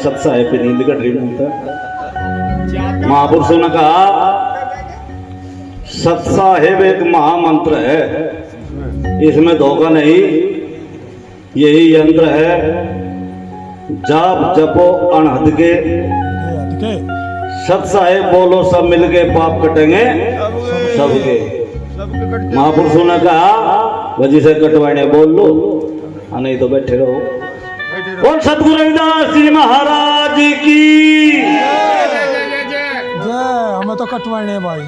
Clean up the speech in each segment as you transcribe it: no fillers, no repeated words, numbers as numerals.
सत्सा है फिर नींद कट रही मिलता। महापुरुषों ने कहा सत्साहेब एक महामंत्र है, इसमें धोखा नहीं, यही यंत्र है। जाप जपो अनहद के, सत्साहेब बोलो सब मिलके पाप कटेंगे सबके। महापुरुषों ने कहा वजह से कटवाने बोल लो, नहीं तो बैठे रहो। और सतगुरु रविदास जी महाराज की जय। हमें तो कटवाने भाई।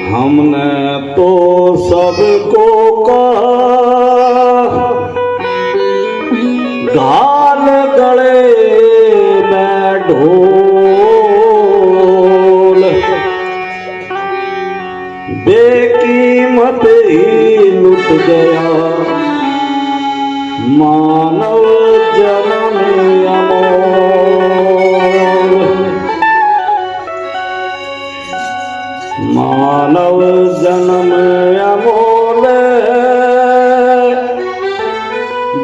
हमने तो सबको कहा घाल गले में ढोल, बेकीमत ही लुट गया मानव जन्म अमोल। मानव जन्म अमोल,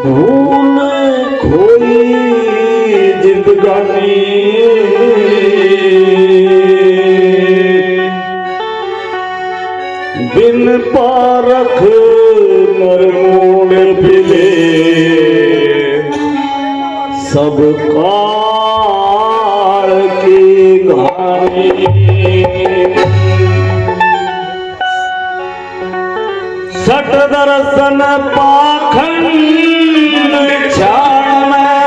भूल खोई जिंदगानी, बिन पारख नरमोड़ फिरे सब काल की घानी। सट दर्शन पाखंड क्षण में,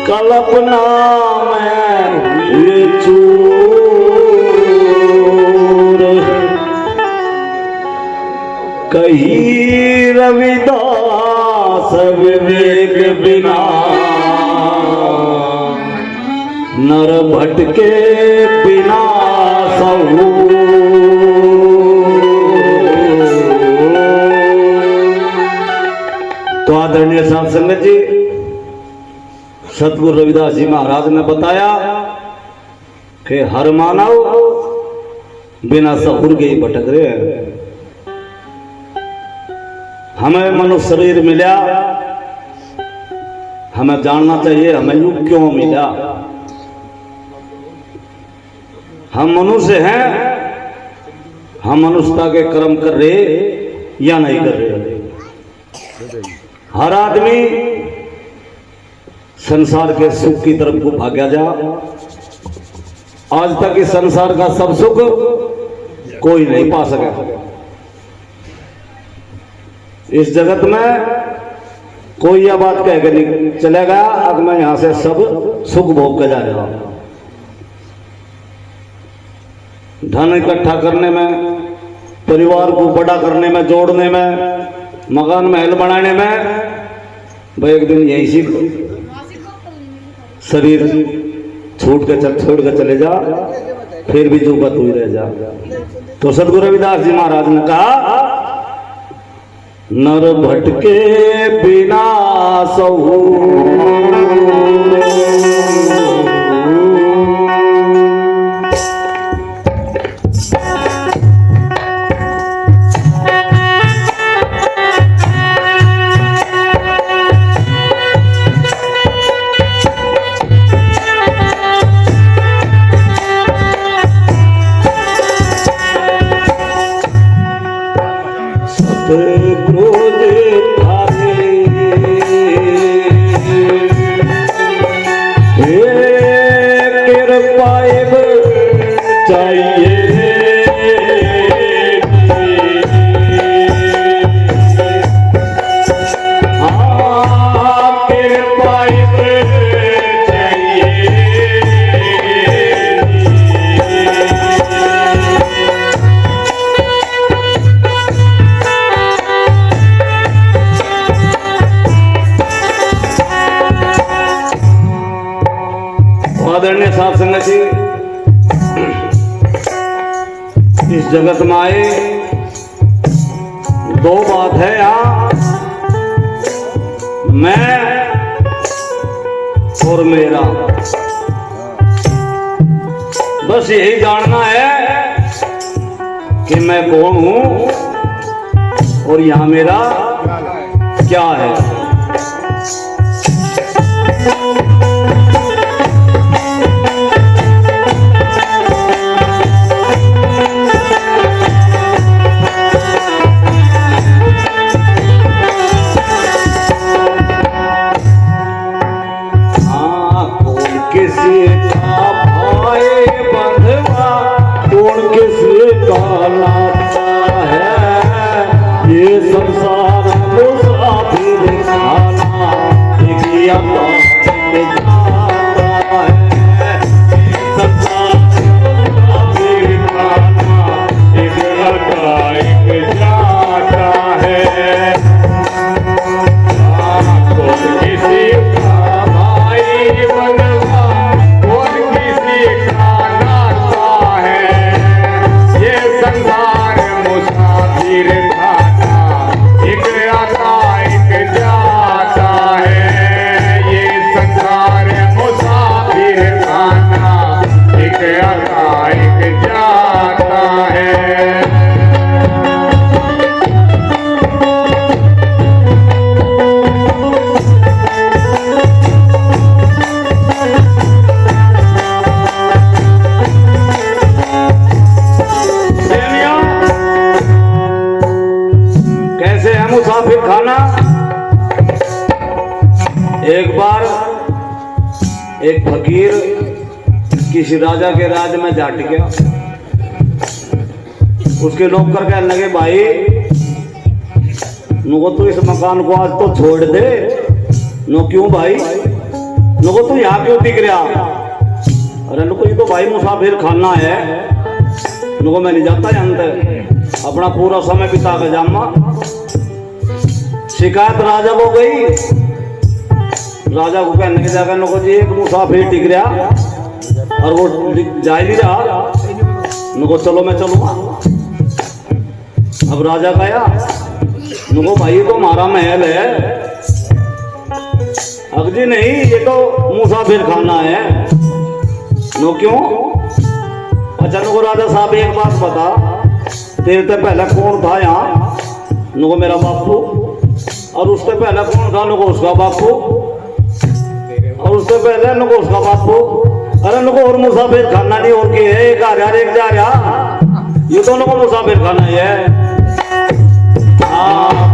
कल्पना में ये चूर, कहीं रविदास विवेक बिना नर भटके बिना सहू। तो आदरणीय साध संगत जी, सतगुरु रविदास जी महाराज ने बताया कि हर मानव बिना सहूर के ही भटक रहे हैं। हमें मनुष्य शरीर मिला, हमें जानना चाहिए हमें युग क्यों मिला। हम मनुष्य हैं, हम मनुष्यता के कर्म कर रहे या नहीं कर रहे। हर आदमी संसार के सुख की तरफ को भाग्या जा। आज तक इस संसार का सब सुख कोई नहीं पा सका। इस जगत में कोई यह बात कह के नहीं चलेगा अब मैं यहां से सब सुख भोग के जा रहा हूं। धन इकट्ठा करने में, परिवार को बड़ा करने में, जोड़ने में, मकान महल बनाने में, भाई एक दिन यही सीख शरीर छोड़ के चले जा, फिर भी जो बात हुई रह जा। तो सतगुरु रविदास जी महाराज ने कहा नर भटके बिना सहू, क्रोध थारे कृपाएब चाहिए, प्यारे साथ संगत जी, इस जगत में आए दो बात है यहाँ, मैं और मेरा। बस यही जानना है कि मैं कौन हूं और यहाँ मेरा क्या है। किसी का भाई बंधवा कौन किसी का नाता है, ये संसार मुसाफिर खाना एक जाता है, संसार मुसाफिर खाना एक जाता है। कौन किसी का भाई बंधवा मुसाफिर खाना। एक बार एक फकीर किसी राजा के राज में जाट गया। उसके नौकर कहने लगे, भाई नुको तू इस मकान को आज तो छोड़ दे। नो क्यों भाई? नुको तू यहाँ क्यों टिक रहा? अरे नुको ये तो भाई मुसाफिर खाना है, नुको मैं नहीं जाता अंदर, अपना पूरा समय बिता के जामा। शिकायत राजा को गई। राजा को कहने के जाकर नुको जी एक मुसाफिर टिक रहा और वो जा ही नहीं रहा, नुको चलो मैं चलूंगा। अब राजा गया, नुको भाई ये तो हमारा महल है। अब जी नहीं, ये तो मुसाफिर खाना है। नो क्यों? अच्छा नुको राजा साहब एक बात बता, तेरे से पहले कौन था यहाँ? नुको मेरा बापू। और उससे पहले कौन था? नुको उसका बापू। और उससे पहले नुको उसका बापू। अरे नुको और मुसाफिर खाना नहीं और के है, एक आ रहा एक जा रहा, ये दोनों को मुसाफिर खाना है।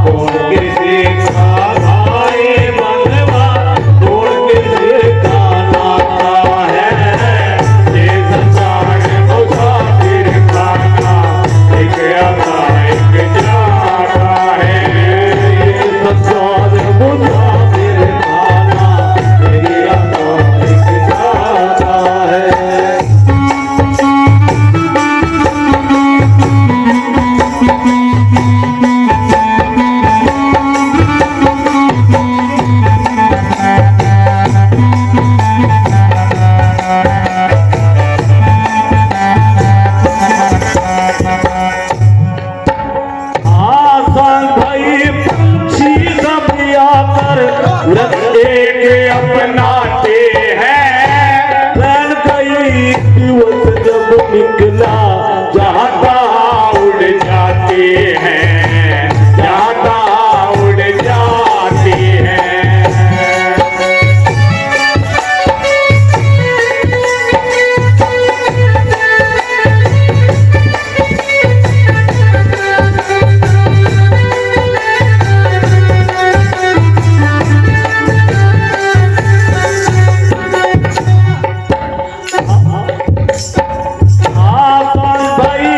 कौन किसी का भाई बंधवा कौन किसी का नाता है, ये संसार मुसाफिर खाना एक आता एक जाता है। ये संसार मुसाफिर खाना एक आता एक जाता है। एक अपनाते हैं, बैल गई दिवस जब निकला, जाता उड़ जाते हैं, जाता उड़ जाते हैं। भाई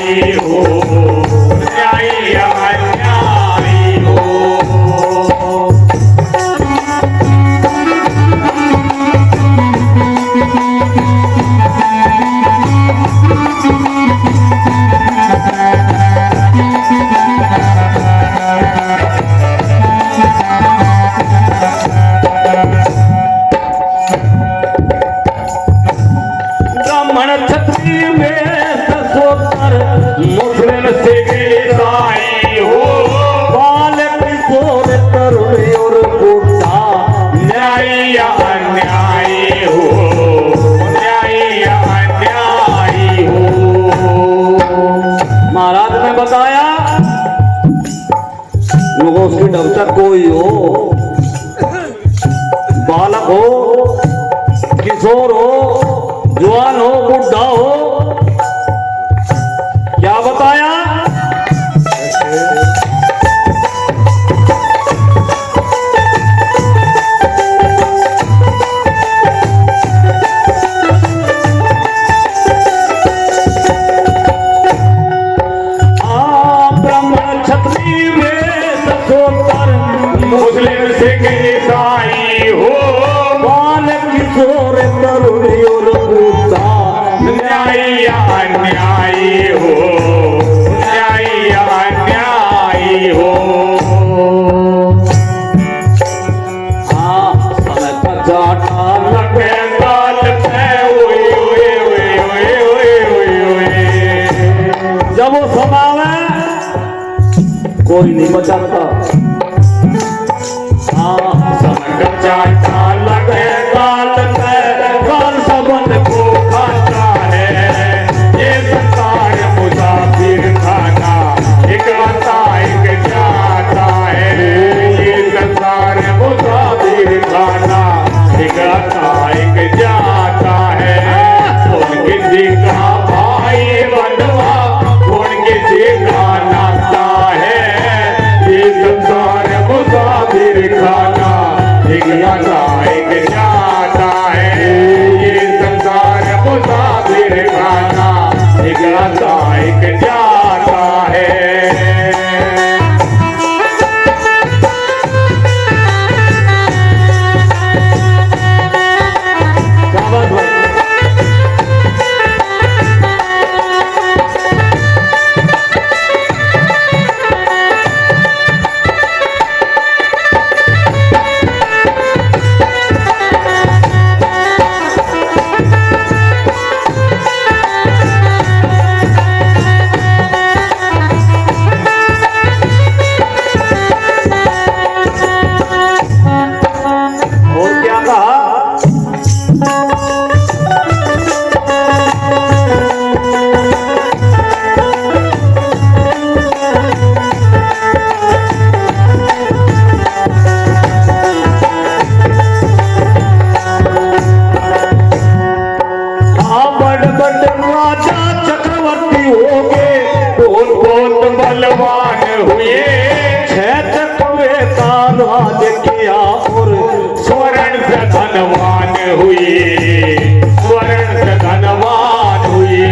अन्यायी हो, न्यायी अन्यायी हो। ब्राह्मण क्षत्रिय में ससोत्तर मुस्लिम सिख ईसाई हो, बाल किशोर तरुण और बूढ़ा न्यायी अन्यायी हो, न्यायी अन्यायी हो। महाराज ने बताया लोगों की ढंग कोई हो, बालक हो, किशोर हो, जवान हो, बुढ़ा हो, क्या बताया? ब्राह्मण क्षत्रिय में ससोत्तर मुस्लिम सिख ईसाई हो, बाल किशोर तरुण और बूढ़ा न्यायी अन्यायी हो, न्यायी अन्यायी हो। समय का जाटा लगे गाल पे ओए ओए ओए ओए ओए ओए ओए। जब वो समावे कोई नहीं बचाता। समझ जाता लगे गाल पे, गाल सबन को खाता है। ये संसार मुसाफिर खाना, एक आता एक जाता है। ये संसार मुसाफिर खाना, एक आता एक जाता है। कौन किसी का भाई बनवा, कौन किसी का नाता है। ये संसार मुसाफिर खाना, एक आता एक जाता है। ये संसार मुसाफिर खाना, एक आता एक जाता है। शाबाश भाई। और क्या कहा? राजा चक्रवर्ती हो गए, बहुत बहुत बलवान हुए। छह चकवे का राज किया और स्वर्ण से धनवान हुए, स्वर्ण से धनवान हुए।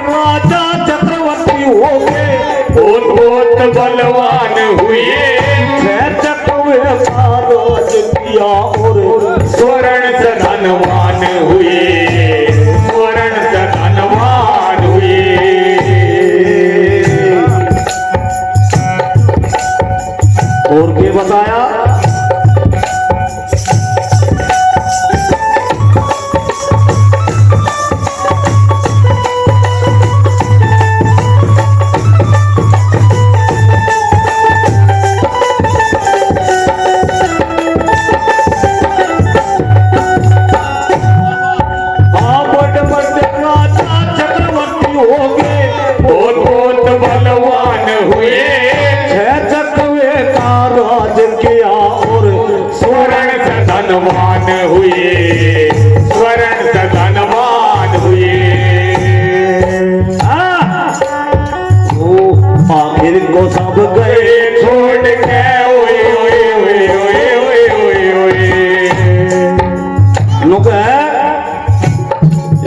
राजा चक्रवर्ती हो गए, बहुत बहुत बलवान हुए। छह चकवे का राज किया और स्वर्ण से धनवान हुए, स्वर्ण से धनवान हुए। और क्या बताया?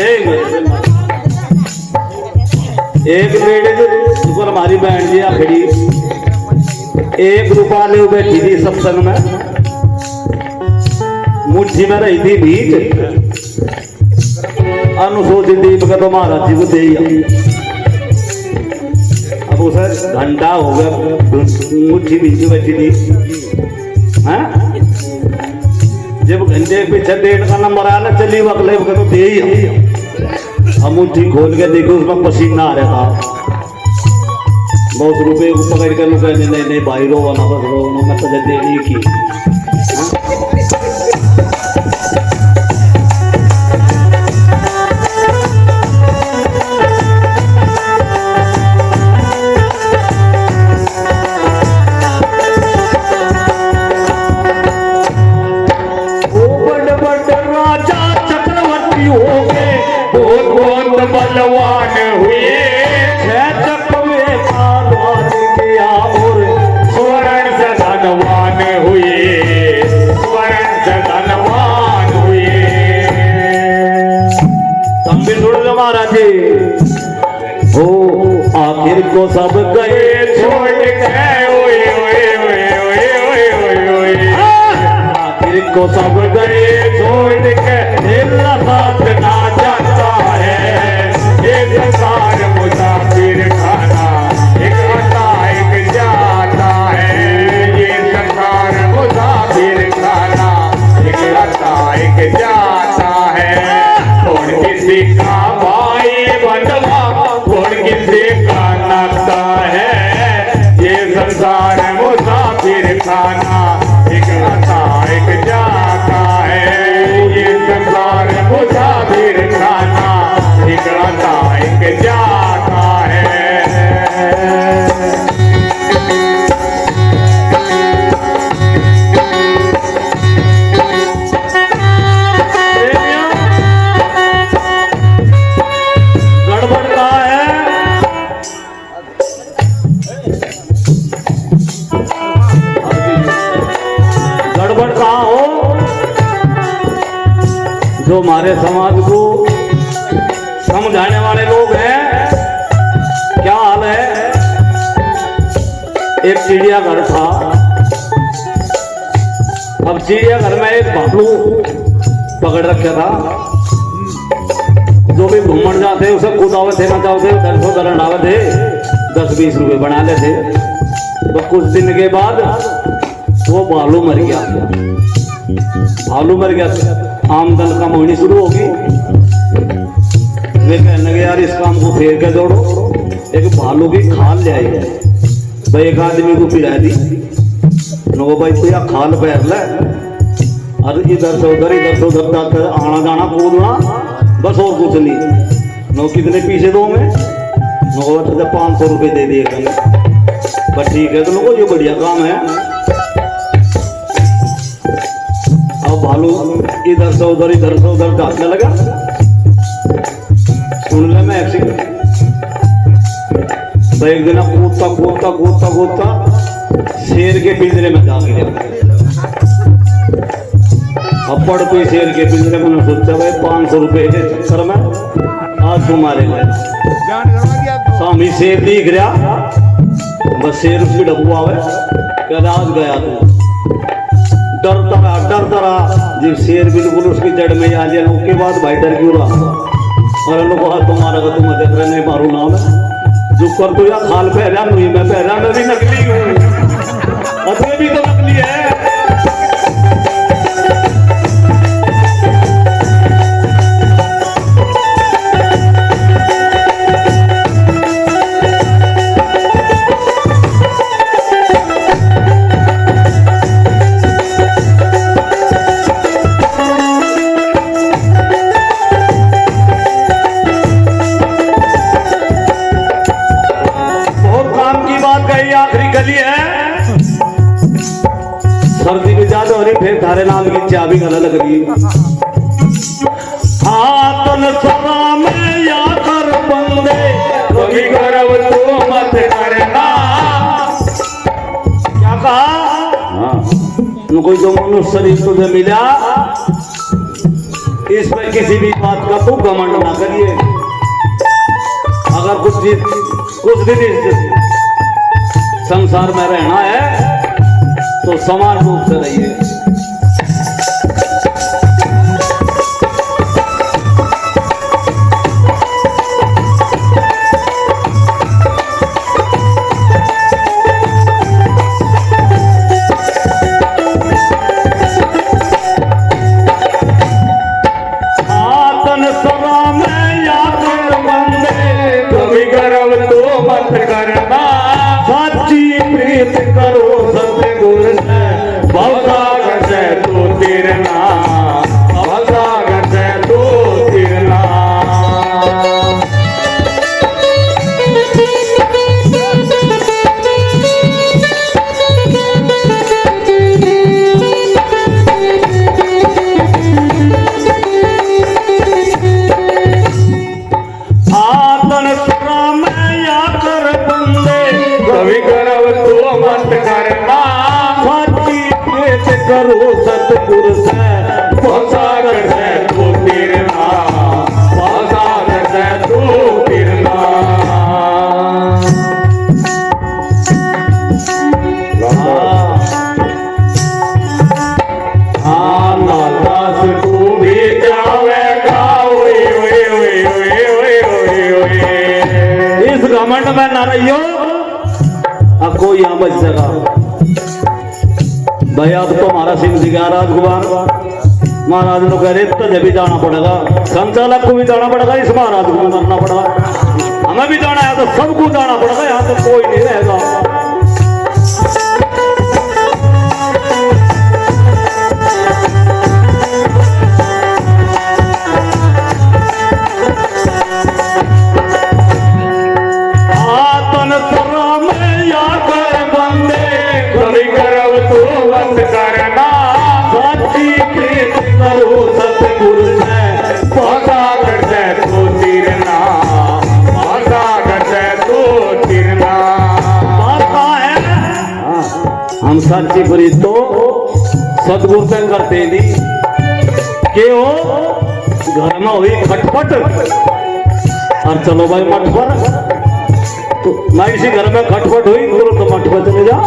देख एक बेटे ऊपर हमारी बहन जी खड़ी 1 रुपया ले बैठी थी सत्संग में, मुट्ठी में रही थी बीच, अनुसूचित दीप का तो महाराज जी को दे ही। अब उसे घंटा हो गया मुट्ठी बीच बैठी थी, हैं? जब घंटे के पीछे 1.5 का नंबर आया ना, चली वकले तो दे ही। हम मुट्ठी खोल के देखो उसमें पसीना आ रहा था। बहुत रुपए को पकड़ कर लोग कहने नहीं नहीं भाई रो ना बस रो ना, मैं तुझे देनी की। बलवान हुए किया और स्वर्ण से धनवान हुए, स्वर्ण से धनवान हुए। तुम भी सुन लो महाराज जी, हो आखिर को सब गए छोड़ के ओए ओए ओए ओए ओए ओए ओए, आखिर को सब गए छोड़ के मेरा साथ ना जाता है ये संसार मुसाफिर खाना, एक आता एक जाता है ये संसार मुसाफिर खाना, एक आता एक जाता है। कौन किसी का भाई बंधवा, कौन किसी का नाता है ये संसार मुसाफिर खाना, एक आता एक जाता है ये संसार मुसाफिर खाना, एक आता एक जाता है। गड़बड़ कहाँ है? गड़बड़ कहाँ हो? जो हमारे समाज को समझाने वाले लोग हैं, क्या हाल है? एक चिड़ियाघर था, अब चिड़ियाघर में एक भालू पकड़ रखा था। जो भी घूमन जाते उसे कूदावे थे, मचाते दंडावे थे, 10-20 रुपए बना लेते। तो कुछ दिन के बाद वो भालू मर गया। भालू मर गया, आमदन कम होनी शुरू होगी। वे कहने लगे यार इस काम को फेर के जोड़ो, एक भालू की खाल ले आई। भाई एक आदमी को पिला दी, नो भाई तो या खाल पैर ले, और इधर से उधर जाकर आना जाना कूदना, बस और कुछ नहीं। नो कितने पीछे दो में, नो तो 500 रुपये दे दिए कहीं। बस ठीक है, तो लोगों ये बढ़िया काम है। अब भालू इधर से उधर जाने लगा। सुन ले मैं एक्सीडेंट, तो एक दिन कूदता शेर के पिंजरे में जा गिरा। अब पड़ कोई शेर के पिंजरे में, सोचा भाई 500 रुपए के चक्कर में आज तुम्हारे गए। स्वामी शेर दिख रहा, बस शेर उसकी डब्बू आवे, कहता आज गया तू। डरता रहा जब शेर बिल्कुल उसकी जड़ में आ गया। उसके बाद भाई डर क्यों रहा? और लोग तुम्हारा का तुम देख रहे नहीं, मारू नाम है जो कर तो या खाल पहला नहीं, मैं पहला मैं भी नकली हूँ, असली भी तो नकली है। आखिरी गली है, सर्दी में ज्यादा हो रही, फिर थारे नाम की चाबी गला लग रही है। आतन सभा में या कर बंदे, कभी गर्व तो मत करना। क्या कहा? हाँ, कोई जो मनुष्य शरीर तुझे मिला, इस पे किसी भी बात का तू घमंड ना करिए। अगर कुछ दिन इस संसार में रहना है तो समान रूप से रहिए। कभी गर्व तो मत करना, साची प्रीत करो सतगुर से, भवसागर से तू तिरना, भवसागर से तू तिरना। कभी गर्व तो मत करना, साची प्रीत करो सतगुर से, भवसागर से तू तिरना, भवसागर से तू तिरना। हाँ लालास तू भी जावेगा, ओए ओए ओए ओए ओए ओए ओए। इस घमंड में न रहियो, अब कोई यहाँ बच सका भाई। अब तो हमारा सिंह जी का राजकुमार महाराज लोग कह रहे तुझे भी जाना पड़ेगा, संचालक को भी जाना पड़ेगा, इस महाराज को भी मरना पड़ेगा, हमें भी जाना है तो सबको जाना पड़ेगा, यहाँ तो कोई नहीं रहेगा। कभी गर्व तो मत करना, साची प्रीत करो सतगुर से, भवसागर से तू तिरना, भवसागर से तू तिरना। बात है हम साची प्रीत तो सतगुर से करते नहीं के हो घर में हुई खटपट और चलो भाई मठ पर, तो मैं इसी घर में खटपट हुई तुरंत मठ पर चले जा,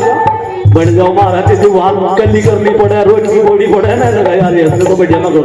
बढ़ जाओ महाराज जो हाल कली करनी पड़े, रोज की बोली पड़े ना यार, ऐसे तो बढ़िया ना करो।